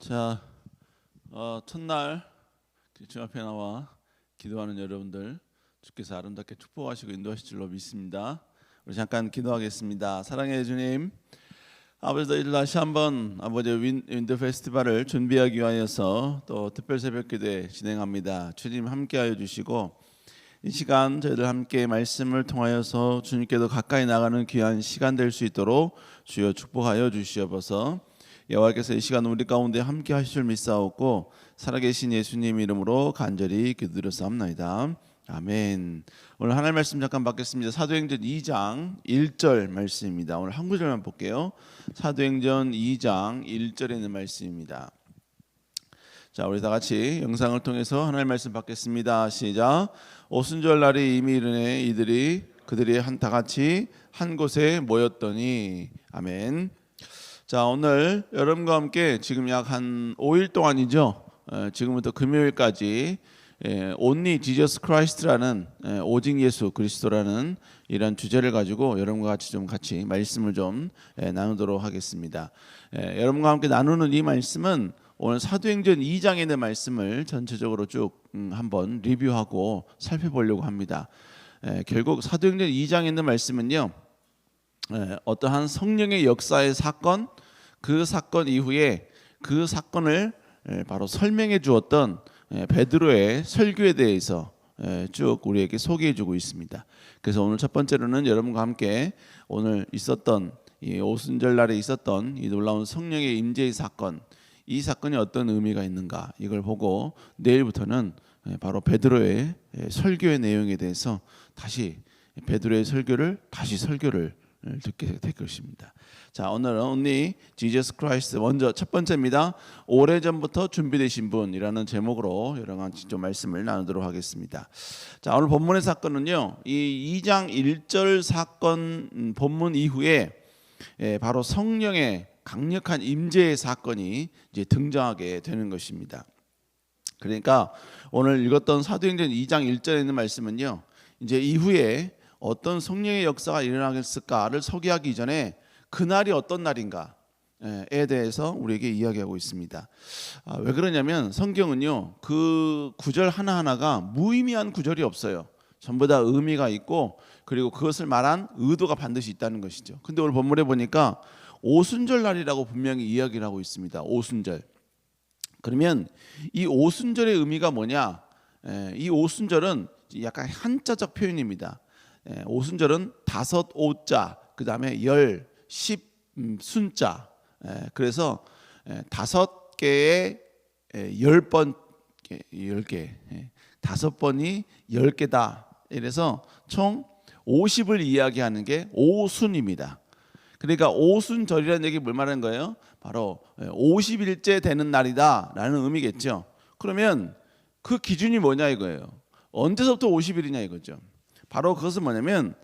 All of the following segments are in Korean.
자, 첫날 주 앞에 나와 기도하는 여러분들 주께서 아름답게 축복하시고 인도하실 줄로 믿습니다. 우리 잠깐 기도하겠습니다. 사랑의 주님, 아버지 오늘 다시 한번 아버지 윈드 페스티벌을 준비하기 위하여서 또 특별 새벽 기도회 진행합니다. 주님 함께하여 주시고 이 시간 저희들 함께 말씀을 통하여서 주님께도 가까이 나가는 귀한 시간 될 수 있도록 주여 축복하여 주시옵소서. 여호와께서 이 시간 우리 가운데 함께 하실 줄 믿사옵고 살아계신 예수님 이름으로 간절히 기도드렸사옵나이다. 아멘. 오늘 하나님 말씀 잠깐 받겠습니다. 사도행전 2장 1절 말씀입니다. 오늘 한 구절만 볼게요. 사도행전 2장 1절에 있는 말씀입니다. 자, 우리 다 같이 영상을 통해서 하나님 말씀 받겠습니다. 시작. 오순절 날이 이미 이르네 그들이 다 같이 한 곳에 모였더니. 아멘. 자, 오늘 여러분과 함께 지금 약 한 5일 동안이죠. 지금부터 금요일까지 Only Jesus Christ라는 오직 예수 그리스도라는 이런 주제를 가지고 여러분과 같이 말씀을 좀 나누도록 하겠습니다. 여러분과 함께 나누는 이 말씀은 오늘 사도행전 2장에 있는 말씀을 전체적으로 쭉 한번 리뷰하고 살펴보려고 합니다. 결국 사도행전 2장에 있는 말씀은요, 어떠한 성령의 역사의 사건, 그 사건 이후에 그 사건을 바로 설명해 주었던 베드로의 설교에 대해서 쭉 우리에게 소개해 주고 있습니다. 그래서 오늘 첫 번째로는 여러분과 함께 오늘 있었던 이 오순절 날에 있었던 이 놀라운 성령의 임재의 사건, 이 사건이 어떤 의미가 있는가 이걸 보고 내일부터는 바로 베드로의 설교의 내용에 대해서 다시 베드로의 설교를 듣게 될 것입니다. 자, 오늘은 Only Jesus Christ 먼저 첫 번째입니다. 오래전부터 준비되신 분이라는 제목으로 여러 가지 좀 말씀을 나누도록 하겠습니다. 자, 오늘 본문의 사건은요, 이 2장 1절 사건 본문 이후에 바로 성령의 강력한 임재의 사건이 이제 등장하게 되는 것입니다. 그러니까 오늘 읽었던 사도행전 2장 1절에 있는 말씀은요, 이제 이후에 어떤 성령의 역사가 일어나겠을까를 소개하기 이전에 그날이 어떤 날인가에 대해서 우리에게 이야기하고 있습니다. 왜 그러냐면 성경은요, 그 구절 하나하나가 무의미한 구절이 없어요. 전부 다 의미가 있고 그리고 그것을 말한 의도가 반드시 있다는 것이죠. 근데 오늘 본문에 보니까 오순절 날이라고 분명히 이야기를 하고 있습니다. 오순절. 그러면 이 오순절의 의미가 뭐냐? 이 오순절은 약간 한자적 표현입니다. 오순절은 다섯 오자, 그 다음에 열, 십 순자. 그래서 다섯 개의 10번, 10개, 다섯 번이 10개다. 이래서 총 50을 이야기하는 게 오순입니다. 그러니까 오순절이라는 얘기 뭘 말하는 거예요? 바로 50일째 되는 날이다라는 의미겠죠. 그러면 그 기준이 뭐냐 이거예요. 언제서부터 50일이냐 이거죠. 바로 그것은 뭐냐면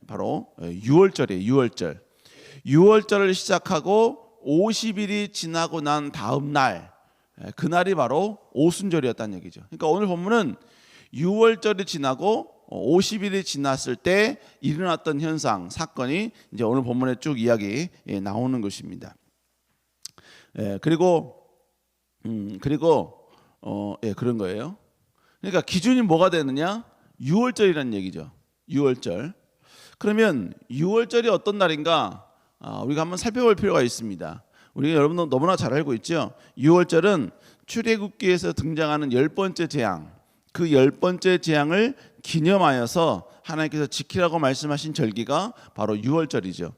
바로 6월절이에요. 6월절을 시작하고 50일이 지나고 난 다음 날, 그날이 바로 오순절이었다는 얘기죠. 그러니까 오늘 본문은 6월절이 지나고 50일이 지났을 때 일어났던 현상, 사건이 이제 오늘 본문에 쭉 이야기 나오는 것입니다. 그리고 그런 거예요. 그러니까 기준이 뭐가 되느냐? 6월절이라는 얘기죠. 6월절. 그러면 6월절이 어떤 날인가? 우리가 한번 살펴볼 필요가 있습니다. 우리가 여러분도 너무나 잘 알고 있죠. 6월절은 출애굽기에서 등장하는 10번째 재앙, 그 10번째 재앙을 기념하여서 하나님께서 지키라고 말씀하신 절기가 바로 6월절이죠.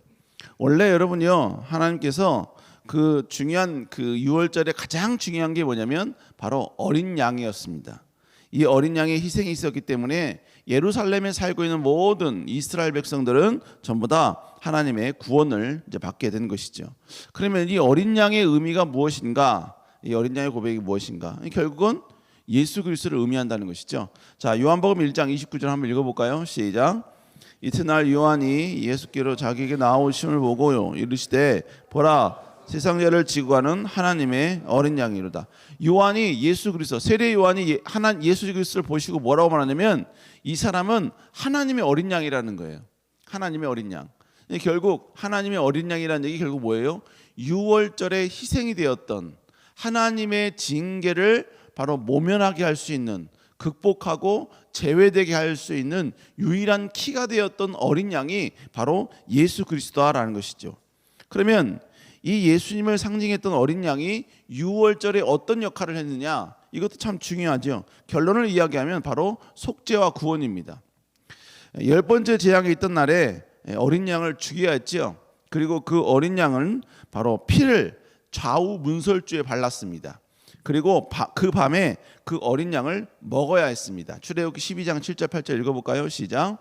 원래 여러분요, 하나님께서 그 중요한 그 6월절에 가장 중요한 게 뭐냐면 바로 어린 양이었습니다. 이 어린 양의 희생이 있었기 때문에 예루살렘에 살고 있는 모든 이스라엘 백성들은 전부 다 하나님의 구원을 이제 받게 된 것이죠. 그러면 이 어린 양의 의미가 무엇인가? 이 어린 양의 고백이 무엇인가? 결국은 예수 그리스도를 의미한다는 것이죠. 자, 요한복음 1장 29절 한번 읽어볼까요? 시작. 이튿날 요한이 예수께로 자기에게 나오심을 보고요 이르시되 보라 세상 죄를 지고 가는 하나님의 어린 양이로다. 요한이 예수 그리스도, 세례 요한이 예수 그리스도를 보시고 뭐라고 말하냐면 이 사람은 하나님의 어린 양이라는 거예요. 하나님의 어린 양. 결국 하나님의 어린 양이라는 얘기 결국 뭐예요? 6월절에 희생이 되었던 하나님의 징계를 바로 모면하게 할 수 있는, 극복하고 제외되게 할 수 있는 유일한 키가 되었던 어린 양이 바로 예수 그리스도라는 것이죠. 그러면 이 예수님을 상징했던 어린 양이 유월절에 어떤 역할을 했느냐, 이것도 참 중요하죠. 결론을 이야기하면 바로 속죄와 구원입니다. 10번째 재앙이 있던 날에 어린 양을 죽여야 했죠. 그리고 그 어린 양은 바로 피를 좌우 문설주에 발랐습니다. 그리고 그 밤에 그 어린 양을 먹어야 했습니다. 출애굽기 12장 7절 8절 읽어볼까요? 시작.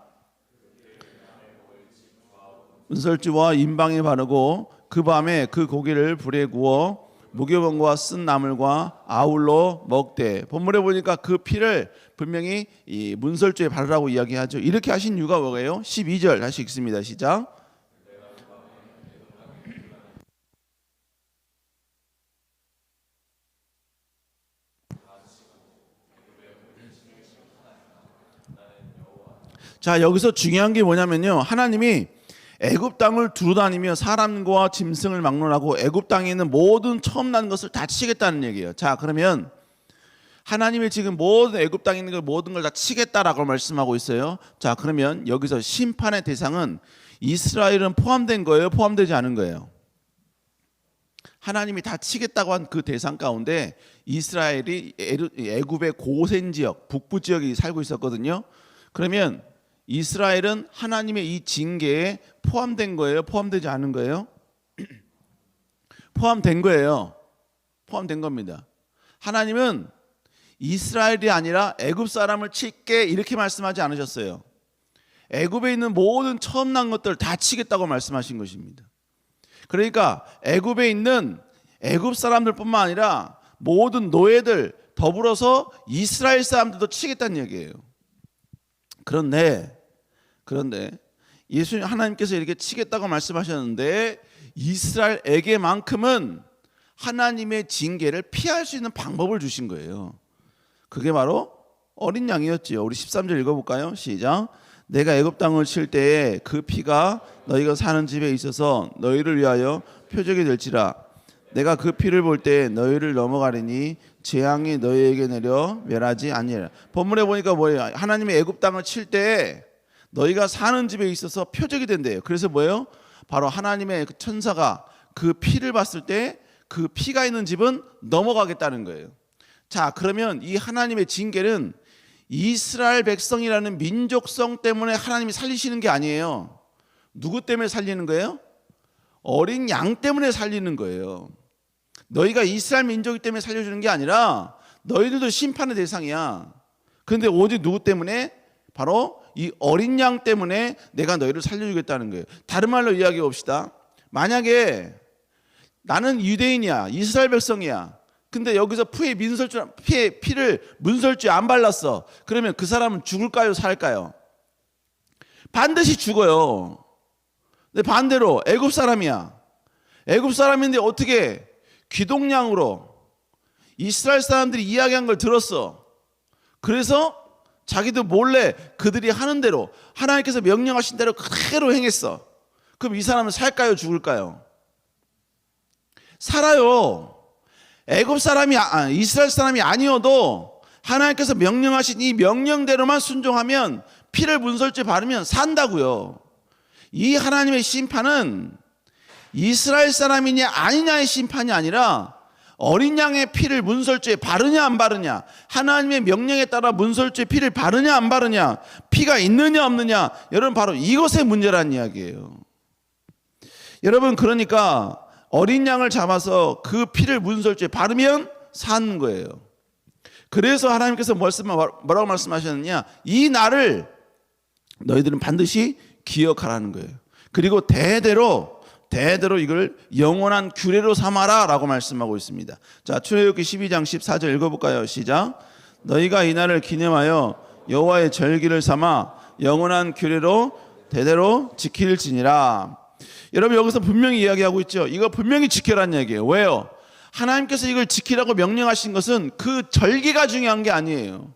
문설주와 인방에 바르고 그 밤에 그 고기를 불에 구워 무교병과 쓴 나물과 아울러 먹되. 본문에 보니까 그 피를 분명히 이 문설주에 바르라고 이야기하죠. 이렇게 하신 이유가 뭐예요? 12절 다시 읽습니다. 시작. 자, 여기서 중요한 게 뭐냐면요, 하나님이 애굽 땅을 두루다니며 사람과 짐승을 막론하고 애굽 땅에 있는 모든 처음 난 것을 다 치겠다는 얘기예요. 자, 그러면 하나님이 지금 모든 애굽 땅에 있는 모든 걸 다 치겠다라고 말씀하고 있어요. 자, 그러면 여기서 심판의 대상은 이스라엘은 포함된 거예요, 포함되지 않은 거예요? 하나님이 다 치겠다고 한 그 대상 가운데 이스라엘이 애굽의 고센 지역, 북부 지역에 살고 있었거든요. 그러면 이스라엘은 하나님의 이 징계에 포함된 거예요, 포함되지 않은 거예요? 포함된 거예요. 포함된 겁니다. 하나님은 이스라엘이 아니라 애굽 사람을 칠게 이렇게 말씀하지 않으셨어요. 애굽에 있는 모든 처음 난 것들 다 치겠다고 말씀하신 것입니다. 그러니까 애굽에 있는 애굽 사람들뿐만 아니라 모든 노예들 더불어서 이스라엘 사람들도 치겠다는 얘기예요. 그런데 예수님 하나님께서 이렇게 치겠다고 말씀하셨는데 이스라엘에게만큼은 하나님의 징계를 피할 수 있는 방법을 주신 거예요. 그게 바로 어린 양이었지요. 우리 13절 읽어볼까요? 시작. 내가 애굽 땅을 칠 때에 그 피가 너희가 사는 집에 있어서 너희를 위하여 표적이 될지라. 내가 그 피를 볼 때 너희를 넘어가리니 재앙이 너희에게 내려 멸하지 아니하리라. 본문에 보니까 뭐예요? 하나님의 애굽 땅을 칠 때 너희가 사는 집에 있어서 표적이 된대요. 그래서 뭐예요? 바로 하나님의 그 천사가 그 피를 봤을 때 그 피가 있는 집은 넘어가겠다는 거예요. 자, 그러면 이 하나님의 징계는 이스라엘 백성이라는 민족성 때문에 하나님이 살리시는 게 아니에요. 누구 때문에 살리는 거예요? 어린 양 때문에 살리는 거예요. 너희가 이스라엘 민족이 때문에 살려주는 게 아니라 너희들도 심판의 대상이야. 그런데 오직 누구 때문에? 바로 이 어린 양 때문에 내가 너희를 살려주겠다는 거예요. 다른 말로 이야기해 봅시다. 만약에 나는 유대인이야, 이스라엘 백성이야. 근데 여기서 피를 문설주에 안 발랐어. 그러면 그 사람은 죽을까요, 살까요? 반드시 죽어요. 근데 반대로 애굽 사람이야. 애굽 사람인데 어떻게 귀동냥으로 이스라엘 사람들이 이야기한 걸 들었어. 그래서 자기도 몰래 그들이 하는 대로 하나님께서 명령하신 대로 그대로 행했어. 그럼 이 사람은 살까요, 죽을까요? 살아요. 애굽 사람이 이스라엘 사람이 아니어도 하나님께서 명령하신 이 명령대로만 순종하면 피를 문설주에 바르면 산다고요. 이 하나님의 심판은 이스라엘 사람이냐 아니냐의 심판이 아니라 어린 양의 피를 문설주에 바르냐 안 바르냐, 하나님의 명령에 따라 문설주에 피를 바르냐 안 바르냐, 피가 있느냐 없느냐, 여러분 바로 이것의 문제라는 이야기예요. 여러분, 그러니까 어린 양을 잡아서 그 피를 문설주에 바르면 사는 거예요. 그래서 하나님께서 뭐라고 말씀하셨느냐, 이 날을 너희들은 반드시 기억하라는 거예요. 그리고 대대로 이걸 영원한 규례로 삼아라 라고 말씀하고 있습니다. 자, 출애굽기 12장 14절 읽어볼까요? 시작. 너희가 이 날을 기념하여 여호와의 절기를 삼아 영원한 규례로 대대로 지킬지니라. 여러분, 여기서 분명히 이야기하고 있죠. 이거 분명히 지켜라는 얘기예요. 왜요? 하나님께서 이걸 지키라고 명령하신 것은 그 절기가 중요한 게 아니에요.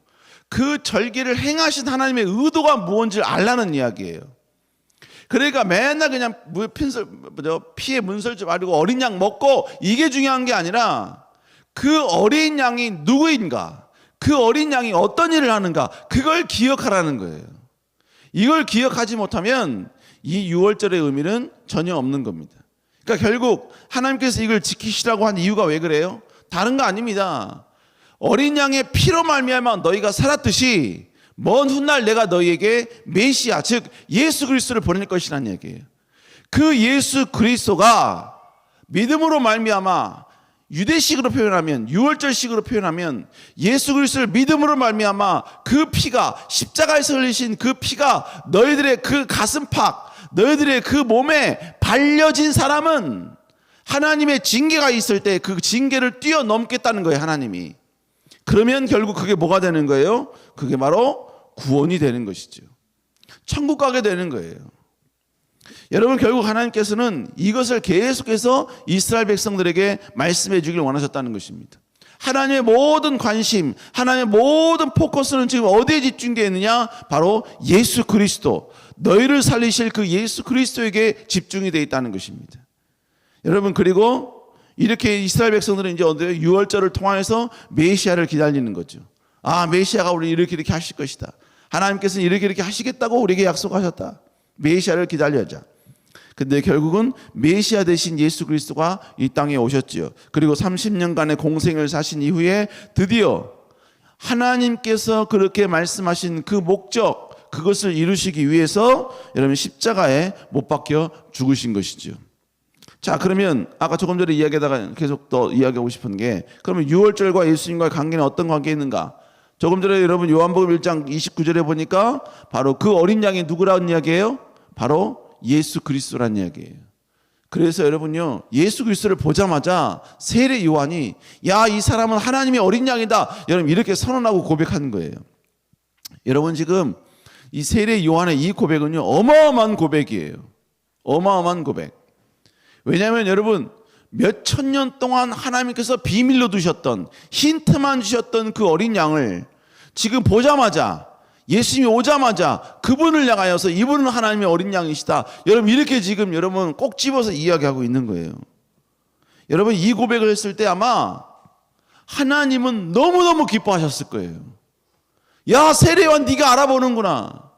그 절기를 행하신 하나님의 의도가 무엇인지를 알라는 이야기예요. 그러니까 맨날 그냥 피에 문설주 바르고 어린 양 먹고 이게 중요한 게 아니라 그 어린 양이 누구인가, 그 어린 양이 어떤 일을 하는가, 그걸 기억하라는 거예요. 이걸 기억하지 못하면 이 유월절의 의미는 전혀 없는 겁니다. 그러니까 결국 하나님께서 이걸 지키시라고 한 이유가 왜 그래요? 다른 거 아닙니다. 어린 양의 피로 말미암아 너희가 살았듯이 먼 훗날 내가 너희에게 메시아, 즉 예수 그리스도를 보낼 것이라는 얘기예요. 그 예수 그리스도가 믿음으로 말미암아, 유대식으로 표현하면, 유월절식으로 표현하면 예수 그리스도를 믿음으로 말미암아 그 피가, 십자가에서 흘리신 그 피가 너희들의 그 가슴팍, 너희들의 그 몸에 발려진 사람은 하나님의 징계가 있을 때 그 징계를 뛰어넘겠다는 거예요, 하나님이. 그러면 결국 그게 뭐가 되는 거예요? 그게 바로 구원이 되는 것이죠. 천국 가게 되는 거예요. 여러분, 결국 하나님께서는 이것을 계속해서 이스라엘 백성들에게 말씀해 주길 원하셨다는 것입니다. 하나님의 모든 관심, 하나님의 모든 포커스는 지금 어디에 집중되어 있느냐? 바로 예수 그리스도, 너희를 살리실 그 예수 그리스도에게 집중이 되어 있다는 것입니다. 여러분, 그리고 이렇게 이스라엘 백성들은 이제 어디에 유월절을 통해서 메시아를 기다리는 거죠. 아, 메시아가 우리 이렇게 하실 것이다. 하나님께서는 이렇게 하시겠다고 우리에게 약속하셨다. 메시아를 기다려자. 근데 결국은 메시아 되신 예수 그리스도가 이 땅에 오셨지요. 그리고 30년간의 공생을 사신 이후에 드디어 하나님께서 그렇게 말씀하신 그 목적, 그것을 이루시기 위해서 여러분 십자가에 못 박혀 죽으신 것이죠. 자, 그러면 아까 조금 전에 이야기하다가 계속 더 이야기하고 싶은 게, 그러면 유월절과 예수님과의 관계는 어떤 관계가 있는가? 조금 전에 여러분 요한복음 1장 29절에 보니까 바로 그 어린 양이 누구라는 이야기예요? 바로 예수 그리스도라는 이야기예요. 그래서 여러분요, 예수 그리스도를 보자마자 세례 요한이 야, 이 사람은 하나님의 어린 양이다, 여러분 이렇게 선언하고 고백하는 거예요. 여러분, 지금 이 세례 요한의 이 고백은요, 어마어마한 고백이에요. 어마어마한 고백. 왜냐하면 여러분, 몇 천 년 동안 하나님께서 비밀로 두셨던, 힌트만 주셨던 그 어린 양을 지금 보자마자, 예수님이 오자마자 그분을 향하여서 이분은 하나님의 어린 양이시다, 여러분 이렇게 지금 여러분 꼭 집어서 이야기하고 있는 거예요. 여러분, 이 고백을 했을 때 아마 하나님은 너무너무 기뻐하셨을 거예요. 야, 세례요한, 네가 알아보는구나.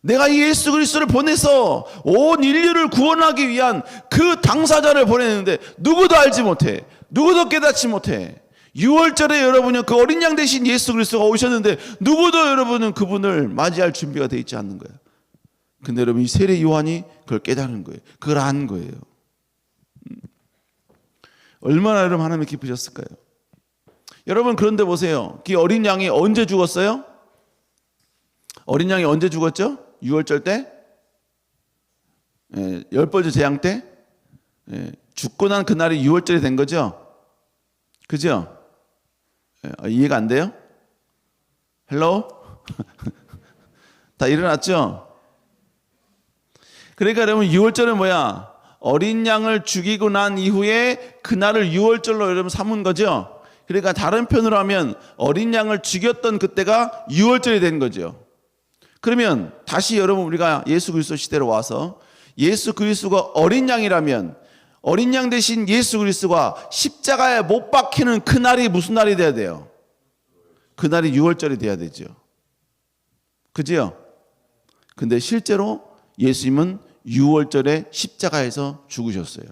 내가 이 예수 그리스도를 보내서 온 인류를 구원하기 위한 그 당사자를 보냈는데 누구도 알지 못해, 누구도 깨닫지 못해. 6월절에 여러분은 그 어린 양 대신 예수 그리스도가 오셨는데 누구도 여러분은 그분을 맞이할 준비가 되어 있지 않는 거예요. 근데 여러분, 이 세례 요한이 그걸 깨달은 거예요. 그걸 안 거예요. 얼마나 여러분 하나님이 기쁘셨을까요? 여러분, 그런데 보세요. 그 어린 양이 언제 죽었어요? 어린 양이 언제 죽었죠? 6월절 때? 열 번째 재앙 때? 죽고 난 그날이 6월절이 된 거죠? 그죠? 이해가 안 돼요? 헬로? 다 일어났죠? 그러니까 여러분, 6월절은 뭐야? 어린 양을 죽이고 난 이후에 그날을 6월절로 여러분 삼은 거죠? 그러니까 다른 편으로 하면 어린 양을 죽였던 그때가 6월절이 된 거죠. 그러면 다시 여러분, 우리가 예수 그리스도 시대로 와서 예수 그리스도가 어린 양이라면 어린 양 대신 예수 그리스도가 십자가에 못 박히는 그날이 무슨 날이 돼야 돼요? 그날이 6월절이 돼야 되죠. 그죠? 근데 실제로 예수님은 6월절에 십자가에서 죽으셨어요.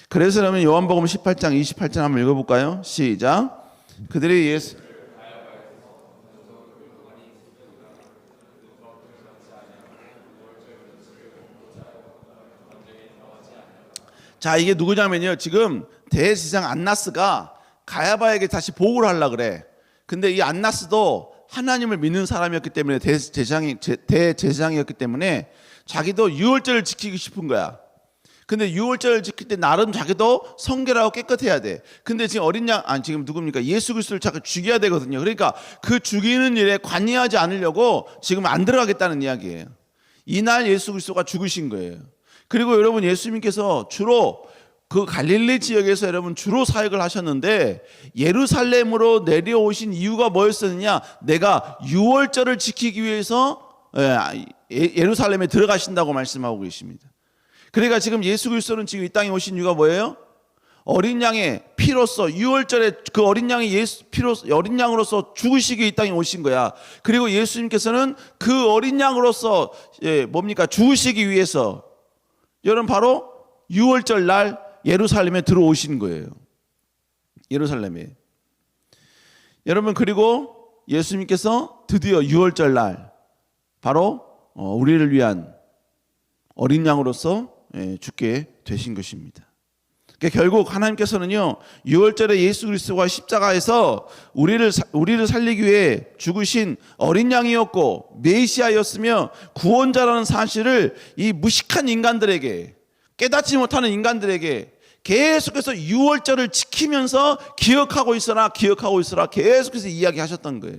그래서 그러면 요한복음 18장 28절 한번 읽어볼까요? 시작. 그들이 예수 자, 이게 누구냐면요, 지금 대제사장 안나스가 가야바에게 다시 보고를 하려고 그래. 근데 이 안나스도 하나님을 믿는 사람이었기 때문에, 대제사장이었기 때문에 자기도 6월절을 지키고 싶은 거야. 근데 6월절을 지킬 때 나름 자기도 성결하고 깨끗해야 돼. 근데 지금 어린 양, 지금 누굽니까? 예수 그리스도를 자꾸 죽여야 되거든요. 그러니까 그 죽이는 일에 관여하지 않으려고 지금 안 들어가겠다는 이야기예요. 이날 예수 그리스도가 죽으신 거예요. 그리고 여러분, 예수님께서 주로 그 갈릴리 지역에서 여러분 주로 사역을 하셨는데 예루살렘으로 내려오신 이유가 뭐였었느냐? 내가 6월절을 지키기 위해서 예루살렘에 들어가신다고 말씀하고 계십니다. 그러니까 지금 예수 그리스도는 지금 이 땅에 오신 이유가 뭐예요? 어린 양의 피로써 유월절에 그 어린 양이 어린 양으로서 죽으시기 이 땅에 오신 거야. 그리고 예수님께서는 그 어린 양으로서 뭡니까? 죽으시기 위해서 여러분 바로 유월절 날 예루살렘에 들어오신 거예요. 예루살렘에. 여러분 그리고 예수님께서 드디어 유월절 날 바로 우리를 위한 어린 양으로서 죽게 되신 것입니다. 그러니까 결국 하나님께서는요, 유월절에 예수 그리스도가 십자가에서 우리를 살리기 위해 죽으신 어린 양이었고 메시아였으며 구원자라는 사실을 이 무식한 인간들에게, 깨닫지 못하는 인간들에게 계속해서 유월절을 지키면서 기억하고 있어라 계속해서 이야기하셨던 거예요.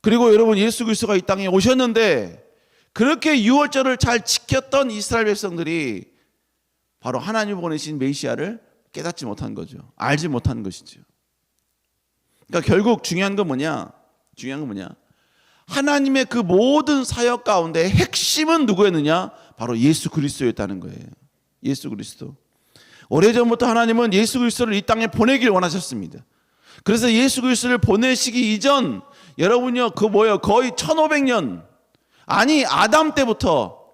그리고 여러분 예수 그리스도가 이 땅에 오셨는데 그렇게 유월절을 잘 지켰던 이스라엘 백성들이 바로 하나님 보내신 메시아를 깨닫지 못한 거죠. 알지 못한 것이죠. 그러니까 결국 중요한 건 뭐냐? 하나님의 그 모든 사역 가운데 핵심은 누구였느냐? 바로 예수 그리스도였다는 거예요. 예수 그리스도. 오래전부터 하나님은 예수 그리스도를 이 땅에 보내길 원하셨습니다. 그래서 예수 그리스도를 보내시기 이전 여러분요 거의 1500년 아니 아담 때부터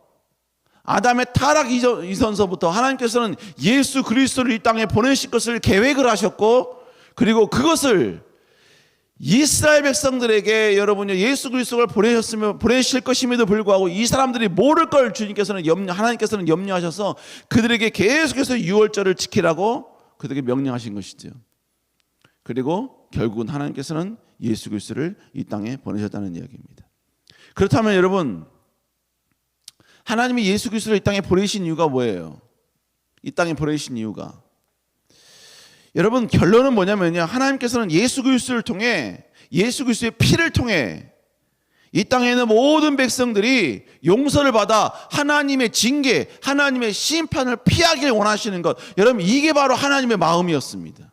아담의 타락 이전서부터 하나님께서는 예수 그리스도를 이 땅에 보내실 것을 계획을 하셨고 그리고 그것을 이스라엘 백성들에게 여러분요 예수 그리스도를 보내실 것임에도 불구하고 이 사람들이 모를 걸 하나님께서는 염려하셔서 그들에게 계속해서 유월절을 지키라고 그들에게 명령하신 것이죠. 그리고 결국은 하나님께서는 예수 그리스도를 이 땅에 보내셨다는 이야기입니다. 그렇다면 여러분 하나님이 예수 그리스도를 이 땅에 보내신 이유가 뭐예요? 이 땅에 보내신 이유가 여러분 결론은 뭐냐면요, 하나님께서는 예수 그리스도를 통해 예수 그리스도의 피를 통해 이 땅에 있는 모든 백성들이 용서를 받아 하나님의 징계, 하나님의 심판을 피하길 원하시는 것, 여러분 이게 바로 하나님의 마음이었습니다.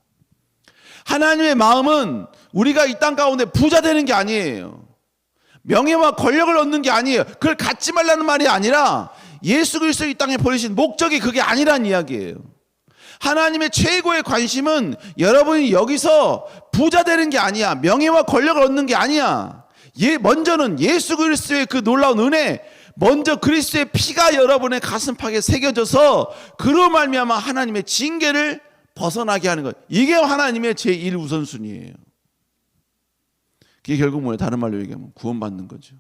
하나님의 마음은 우리가 이 땅 가운데 부자 되는 게 아니에요. 명예와 권력을 얻는 게 아니에요. 그걸 갖지 말라는 말이 아니라 예수 그리스도 이 땅에 보내신 목적이 그게 아니란 이야기예요. 하나님의 최고의 관심은 여러분이 여기서 부자 되는 게 아니야. 명예와 권력을 얻는 게 아니야. 먼저는 예수 그리스도의 그 놀라운 은혜, 먼저 그리스도의 피가 여러분의 가슴팍에 새겨져서 그로 말미암아 하나님의 징계를 벗어나게 하는 것. 이게 하나님의 제1우선순위예요. 그게 결국 뭐예요? 다른 말로 얘기하면 구원받는 거죠.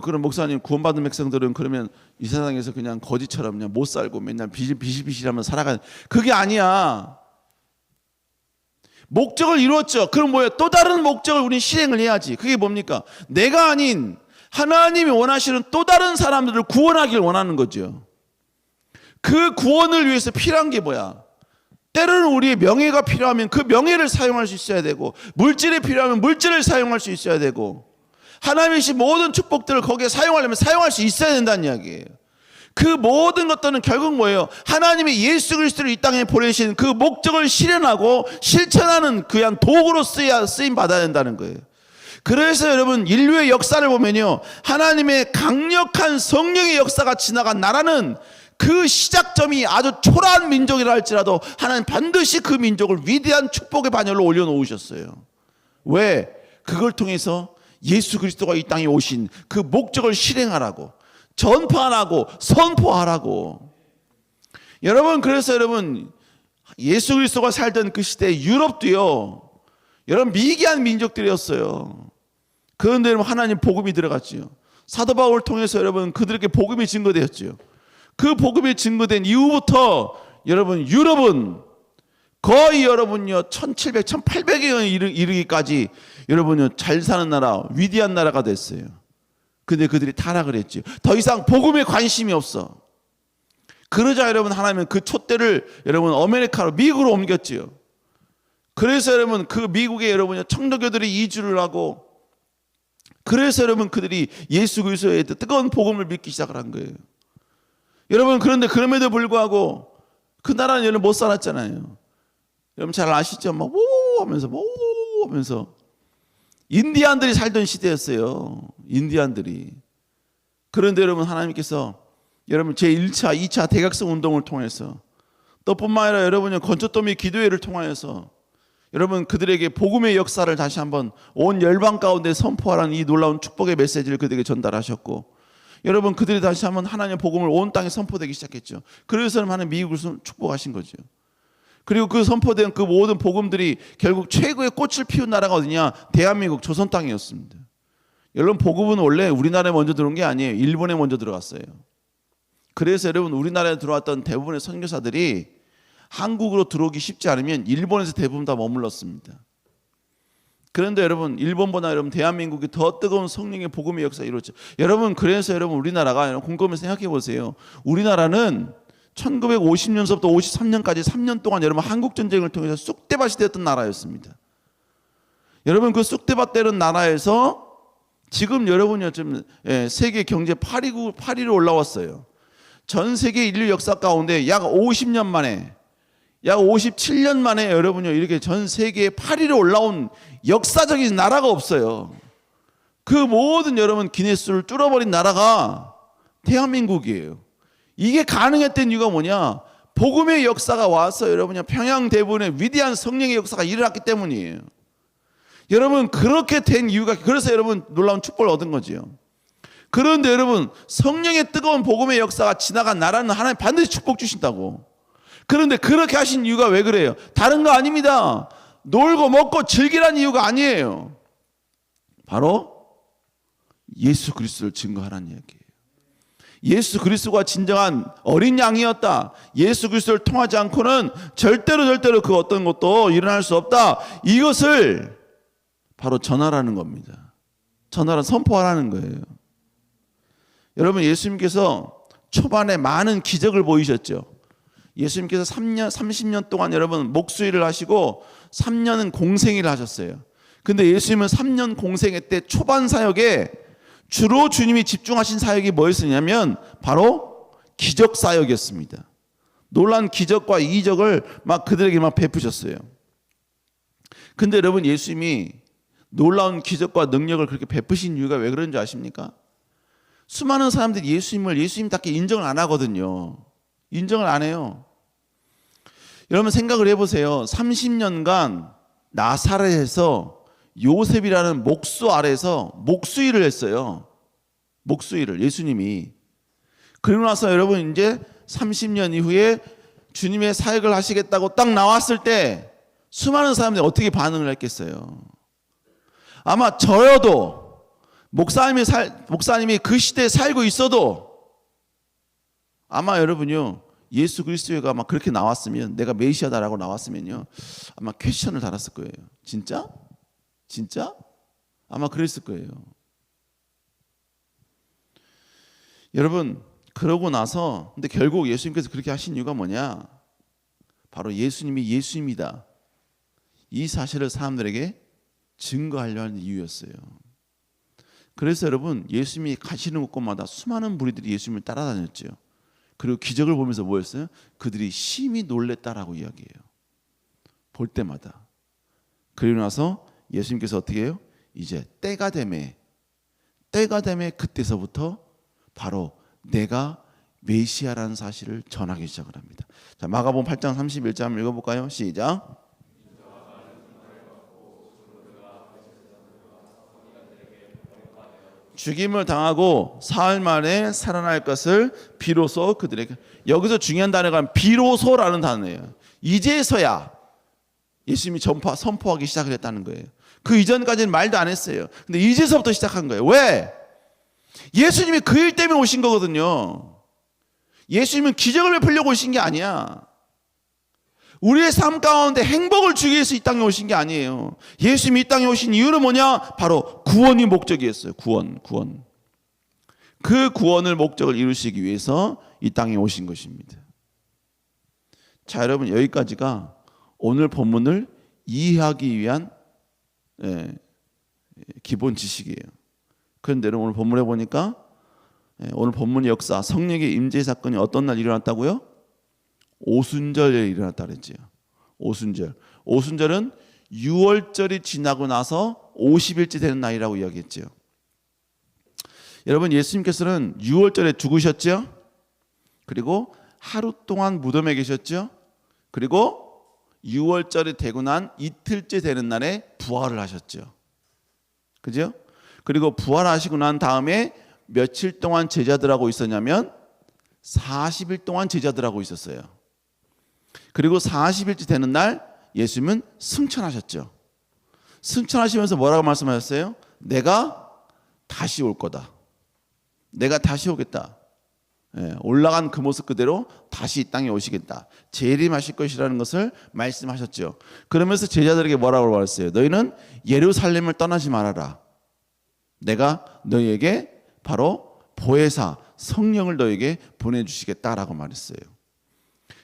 그럼 목사님 구원받은 백성들은 그러면 이 세상에서 그냥 거지처럼 그냥 못 살고 맨날 비실비실하면 살아가는, 그게 아니야. 목적을 이루었죠. 그럼 뭐예요? 또 다른 목적을 우리는 실행을 해야지. 그게 뭡니까? 내가 아닌 하나님이 원하시는 또 다른 사람들을 구원하길 원하는 거죠. 그 구원을 위해서 필요한 게 뭐야? 때로는 우리의 명예가 필요하면 그 명예를 사용할 수 있어야 되고, 물질이 필요하면 물질을 사용할 수 있어야 되고, 하나님이 주신 모든 축복들을 거기에 사용하려면 사용할 수 있어야 된다는 이야기예요. 그 모든 것들은 결국 뭐예요? 하나님이 예수 그리스도를 이 땅에 보내신 그 목적을 실현하고 실천하는 그냥 도구로 쓰임 받아야 된다는 거예요. 그래서 여러분 인류의 역사를 보면요, 하나님의 강력한 성령의 역사가 지나간 나라는 그 시작점이 아주 초라한 민족이라 할지라도 하나님 반드시 그 민족을 위대한 축복의 반열로 올려놓으셨어요. 왜? 그걸 통해서 예수 그리스도가 이 땅에 오신 그 목적을 실행하라고, 전파하라고, 선포하라고. 여러분, 그래서 여러분 예수 그리스도가 살던 그 시대에 유럽도요, 여러분 미개한 민족들이었어요. 그런데 여러분 하나님 복음이 들어갔지요. 사도 바울을 통해서 여러분 그들에게 복음이 증거되었지요. 그 복음이 증거된 이후부터 여러분 유럽은 거의 여러분요 1700, 1800에 이르기까지 여러분요 잘 사는 나라, 위대한 나라가 됐어요. 근데 그들이 타락을 했죠. 더 이상 복음에 관심이 없어. 그러자 여러분 하나님은 그 촛대를 여러분 아메리카로, 미국으로 옮겼지요. 그래서 여러분 그 미국에 여러분 청교도들이 이주를 하고, 그래서 여러분 그들이 예수 그리스도의 뜨거운 복음을 믿기 시작을 한 거예요. 여러분 그런데 그럼에도 불구하고 그 나라는 여러분 못 살았잖아요. 여러분 잘 아시죠? 막 오 하면서 인디안들이 살던 시대였어요. 인디안들이. 그런데 여러분 하나님께서 여러분 제1차, 2차 대각성 운동을 통해서 또 뿐만 아니라 여러분이 건초더미 기도회를 통하여서 여러분 그들에게 복음의 역사를 다시 한번 온 열방 가운데 선포하라는 이 놀라운 축복의 메시지를 그들에게 전달하셨고, 여러분 그들이 다시 한번 하나님의 복음을 온 땅에 선포되기 시작했죠. 그래서 하나님 미국을 축복하신 거죠. 그리고 그 선포된 그 모든 복음들이 결국 최고의 꽃을 피운 나라가 어디냐? 대한민국 조선 땅이었습니다. 여러분 복음은 원래 우리나라에 먼저 들어온 게 아니에요. 일본에 먼저 들어갔어요. 그래서 여러분 우리나라에 들어왔던 대부분의 선교사들이 한국으로 들어오기 쉽지 않으면 일본에서 대부분 다 머물렀습니다. 그런데 여러분 일본보다 여러분 대한민국이 더 뜨거운 성령의 복음의 역사가 이루어졌죠. 여러분 그래서 여러분 우리나라가 여러분 곰곰이 생각해 보세요. 우리나라는 1950년서부터 53년까지 3년 동안 여러분 한국전쟁을 통해서 쑥대밭이 되었던 나라였습니다. 여러분 그 쑥대밭 되는 나라에서 지금 여러분이 좀 세계 경제 8위로 올라왔어요. 전 세계 인류 역사 가운데 약 50년 만에, 약 57년 만에 여러분요 이렇게 전 세계 8위로 올라온 역사적인 나라가 없어요. 그 모든 여러분 기네스를 뚫어버린 나라가 대한민국이에요. 이게 가능했던 이유가 뭐냐? 복음의 역사가 와서 여러분이 평양 대부분의 위대한 성령의 역사가 일어났기 때문이에요. 여러분 그렇게 된 이유가, 그래서 여러분 놀라운 축복을 얻은 거지요. 그런데 여러분 성령의 뜨거운 복음의 역사가 지나간 나라는 하나님 반드시 축복 주신다고. 그런데 그렇게 하신 이유가 왜 그래요? 다른 거 아닙니다. 놀고 먹고 즐기라는 이유가 아니에요. 바로 예수 그리스도를 증거하라는 이야기예요. 예수 그리스도가 진정한 어린 양이었다. 예수 그리스도를 통하지 않고는 절대로 그 어떤 것도 일어날 수 없다. 이것을 바로 전하라는 겁니다. 전하라, 선포하라는 거예요. 여러분 예수님께서 초반에 많은 기적을 보이셨죠. 예수님께서 30년 동안 여러분 목수일을 하시고 3년은 공생일을 하셨어요. 근데 예수님은 3년 공생회 때 초반 사역에 주로 주님이 집중하신 사역이 뭐였냐면 바로 기적 사역이었습니다. 놀란 기적과 이적을 막 그들에게 막 베푸셨어요. 근데 여러분 예수님이 놀라운 기적과 능력을 그렇게 베푸신 이유가 왜 그런지 아십니까? 수많은 사람들이 예수님을 예수님답게 인정을 안 하거든요. 인정을 안 해요. 여러분 생각을 해보세요. 30년간 나사렛에서 요셉이라는 목수 아래에서 목수일을 했어요. 목수일을 예수님이. 그리고 나서 여러분 이제 30년 이후에 주님의 사역을 하시겠다고 딱 나왔을 때 수많은 사람들이 어떻게 반응을 했겠어요? 아마 저여도 목사님이 그 시대에 살고 있어도 아마 여러분요 예수 그리스도가 막 그렇게 나왔으면, 내가 메시아다라고 나왔으면요 아마 퀘스천을 달았을 거예요. 진짜? 진짜? 아마 그랬을 거예요. 여러분 그러고 나서 근데 결국 예수님께서 그렇게 하신 이유가 뭐냐? 바로 예수님이 예수입니다, 이 사실을 사람들에게 증거하려 하는 이유였어요. 그래서 여러분 예수님이 가시는 곳곳마다 수많은 무리들이 예수님을 따라다녔죠. 그리고 기적을 보면서 뭐였어요? 그들이 심히 놀랬다라고 이야기해요. 볼 때마다. 그리고 나서 예수님께서 어떻게 해요? 이제 때가 되매 그때서부터 바로 내가 메시아라는 사실을 전하기 시작을 합니다. 자, 마가복음 8장 31절 한번 읽어볼까요? 시작. 죽임을 당하고 사흘 만에 살아날 것을 비로소 그들에게. 여기서 중요한 단어가 비로소라는 단어예요. 이제서야 예수님이 선포하기 시작을 했다는 거예요. 그 이전까지는 말도 안 했어요. 근데 이제서부터 시작한 거예요. 왜? 예수님이 그 일 때문에 오신 거거든요. 예수님은 기적을 베풀려고 오신 게 아니야. 우리의 삶 가운데 행복을 주기 위해서 이 땅에 오신 게 아니에요. 예수님이 이 땅에 오신 이유는 뭐냐? 바로 구원이 목적이었어요. 구원. 그 구원을 목적을 이루시기 위해서 이 땅에 오신 것입니다. 자, 여러분 여기까지가 오늘 본문을 이해하기 위한 기본 지식이에요. 그런데 여러분 오늘 본문에 보니까 오늘 본문의 역사, 성령의 임재 사건이 어떤 날 일어났다고요? 오순절에 일어났다 그랬지요. 오순절은 6월절이 지나고 나서 50일째 되는 날이라고 이야기했죠. 여러분 예수님께서는 6월절에 죽으셨죠. 그리고 하루 동안 무덤에 계셨죠. 그리고 유월절이 되고 난 이틀째 되는 날에 부활을 하셨죠. 그죠? 그리고 부활하시고 난 다음에 며칠 동안 제자들하고 있었냐면 40일 동안 제자들하고 있었어요. 그리고 40일째 되는 날 예수님은 승천하셨죠. 승천하시면서 뭐라고 말씀하셨어요? 내가 다시 올 거다. 내가 다시 오겠다. 올라간 그 모습 그대로 다시 이 땅에 오시겠다. 재림하실 것이라는 것을 말씀하셨죠. 그러면서 제자들에게 뭐라고 말했어요? 너희는 예루살렘을 떠나지 말아라. 내가 너희에게 바로 보혜사 성령을 너희에게 보내주시겠다라고 말했어요.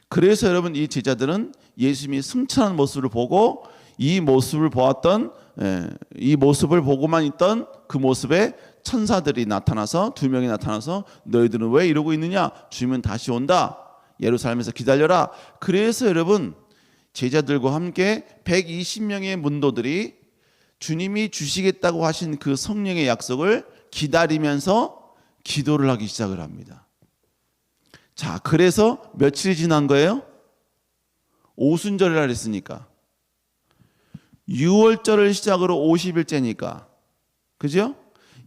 그래서 여러분 이 제자들은 예수님이 승천한 모습을 보고 이 모습을 보았던 이 모습을 보고만 있던 그 모습에 천사들이 나타나서 2명이 나타나서 너희들은 왜 이러고 있느냐? 주님은 다시 온다. 예루살렘에서 기다려라. 그래서 여러분 제자들과 함께 120명의 문도들이 주님이 주시겠다고 하신 그 성령의 약속을 기다리면서 기도를 하기 시작을 합니다. 자, 그래서 며칠이 지난 거예요? 오순절이라 그랬으니까 6월절을 시작으로 50일째니까 그죠?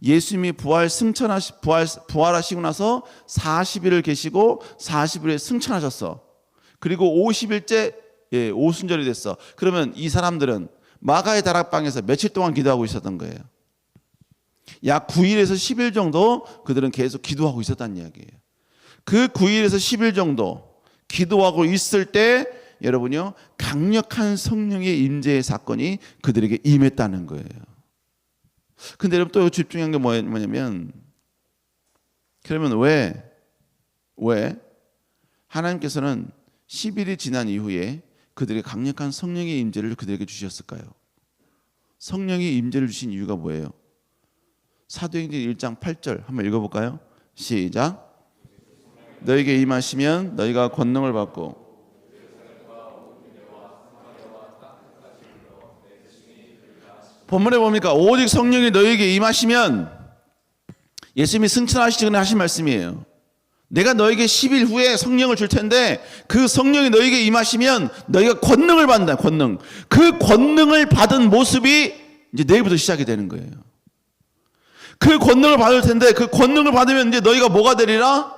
예수님이 부활하시고 나서 40일을 계시고 40일에 승천하셨어. 그리고 50일째 오순절이 됐어. 그러면 이 사람들은 마가의 다락방에서 며칠 동안 기도하고 있었던 거예요. 약 9일에서 10일 정도 그들은 계속 기도하고 있었다는 이야기예요. 그 9일에서 10일 정도 기도하고 있을 때 여러분요, 강력한 성령의 임재의 사건이 그들에게 임했다는 거예요. 근데 여러분 또 집중한 게 뭐냐면, 그러면 왜 하나님께서는 10일이 지난 이후에 그들에게 강력한 성령의 임재를 그들에게 주셨을까요? 성령의 임재를 주신 이유가 뭐예요? 사도행전 1장 8절 한번 읽어볼까요? 시작. 너에게 임하시면 너희가 권능을 받고 본문에 보니까 오직 성령이 너희에게 임하시면 예수님이 승천하시기 전에 하신 말씀이에요. 내가 너에게 10일 후에 성령을 줄 텐데 그 성령이 너에게 임하시면 너희가 권능을 받는다. 권능. 그 권능을 받은 모습이 이제 내일부터 시작이 되는 거예요. 그 권능을 받을 텐데 그 권능을 받으면 이제 너희가 뭐가 되리라?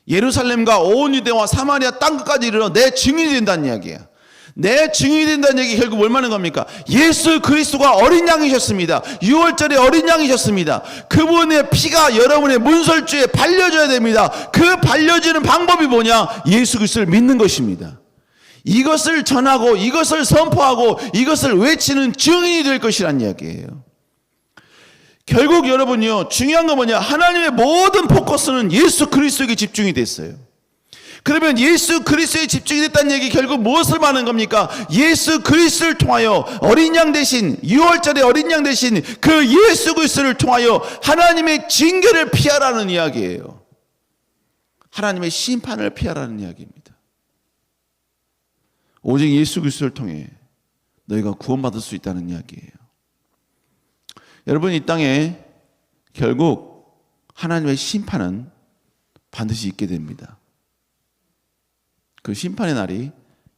예루살렘과 온 유대와 사마리아 땅끝까지 이르러 내 증인이 된다는 이야기예요. 내 증인이 된다는 얘기 결국 뭘 말하는 겁니까? 예수 그리스도가 어린 양이셨습니다. 6월절에 어린 양이셨습니다. 그분의 피가 여러분의 문설주에 발려져야 됩니다. 그 발려지는 방법이 뭐냐? 예수 그리스도를 믿는 것입니다. 이것을 전하고 이것을 선포하고 이것을 외치는 증인이 될 것이란 이야기예요. 결국 여러분요, 중요한 건 뭐냐? 하나님의 모든 포커스는 예수 그리스도에게 집중이 됐어요. 그러면 예수 그리스도에 집중이 됐다는 얘기 결국 무엇을 말하는 겁니까? 예수 그리스도를 통하여 어린 양 대신 6월절에 어린 양 대신 그 예수 그리스도를 통하여 하나님의 징계를 피하라는 이야기예요. 하나님의 심판을 피하라는 이야기입니다. 오직 예수 그리스도를 통해 너희가 구원받을 수 있다는 이야기예요. 여러분 이 땅에 결국 하나님의 심판은 반드시 있게 됩니다. 그 심판의 날이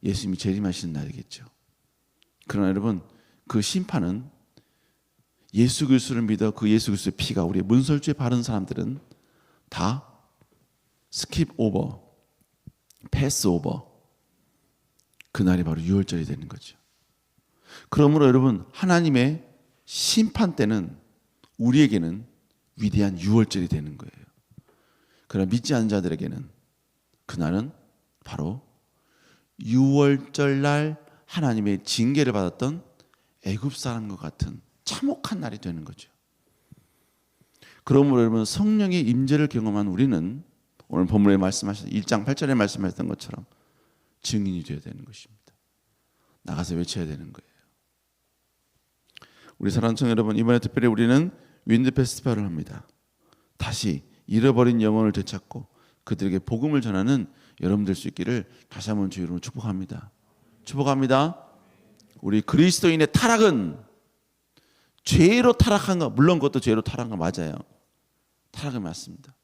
예수님이 재림하시는 날이겠죠. 그러나 여러분 그 심판은 예수 그리스도를 믿어 그 예수 그리스도의 피가 우리의 문설주에 바른 사람들은 다 스킵 오버, 패스 오버, 그날이 바로 6월절이 되는 거죠. 그러므로 여러분 하나님의 심판 때는 우리에게는 위대한 6월절이 되는 거예요. 그러나 믿지 않는 자들에게는 그날은 바로 6월절 날 하나님의 징계를 받았던 애굽 사람과 같은 참혹한 날이 되는 거죠. 그러므로 여러분 성령의 임재를 경험한 우리는 오늘 본문에 말씀하신 1장 8절에 말씀하셨던 것처럼 증인이 되어야 되는 것입니다. 나가서 외쳐야 되는 거예요. 우리 사랑하는 청년 여러분, 이번에 특별히 우리는 윈드 페스티벌을 합니다. 다시 잃어버린 영혼을 되찾고 그들에게 복음을 전하는 여러분들 수 있기를 다시 한번 주의 이름으로 축복합니다. 축복합니다. 우리 그리스도인의 타락은 죄로 타락한 거, 물론 그것도 죄로 타락한 거 맞아요. 타락은 맞습니다.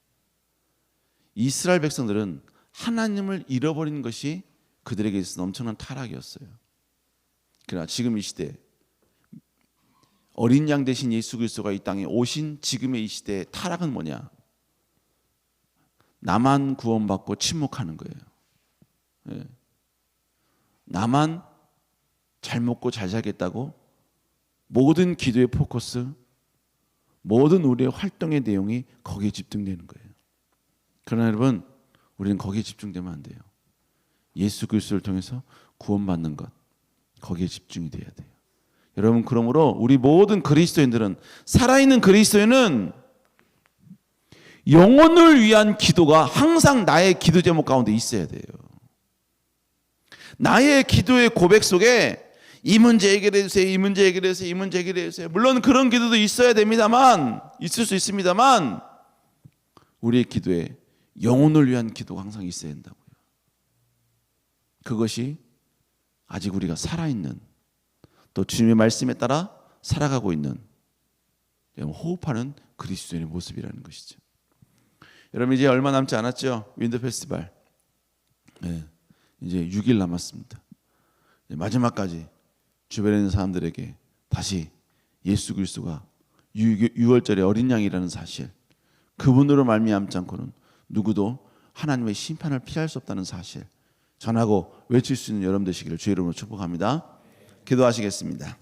이스라엘 백성들은 하나님을 잃어버린 것이 그들에게 있어서 엄청난 타락이었어요. 그러나 지금 이 시대 어린 양 대신 예수 그리스도가 이 땅에 오신 지금의 이 시대의 타락은 뭐냐? 나만 구원받고 침묵하는 거예요. 예. 나만 잘 먹고 잘 살겠다고 모든 기도의 포커스, 모든 우리의 활동의 내용이 거기에 집중되는 거예요. 그러나 여러분, 우리는 거기에 집중되면 안 돼요. 예수 그리스도를 통해서 구원받는 것, 거기에 집중이 돼야 돼요. 여러분, 그러므로 우리 모든 그리스도인들은, 살아있는 그리스도인은 영혼을 위한 기도가 항상 나의 기도 제목 가운데 있어야 돼요. 나의 기도의 고백 속에 이 문제 해결해 주세요, 이 문제 해결해 주세요, 이 문제 해결해 주세요. 물론 그런 기도도 있어야 됩니다만, 있을 수 있습니다만, 우리의 기도에 영혼을 위한 기도가 항상 있어야 된다고요. 그것이 아직 우리가 살아있는, 또 주님의 말씀에 따라 살아가고 있는, 호흡하는 그리스도인의 모습이라는 것이죠. 여러분, 이제 얼마 남지 않았죠? 윈터 페스티벌. 네, 이제 6일 남았습니다. 마지막까지 주변에 있는 사람들에게 다시 예수 그리스도가 6월절의 어린 양이라는 사실, 그분으로 말미암지 않고는 누구도 하나님의 심판을 피할 수 없다는 사실 전하고 외칠 수 있는 여러분 되시기를 주의 이름으로 축복합니다. 기도하시겠습니다.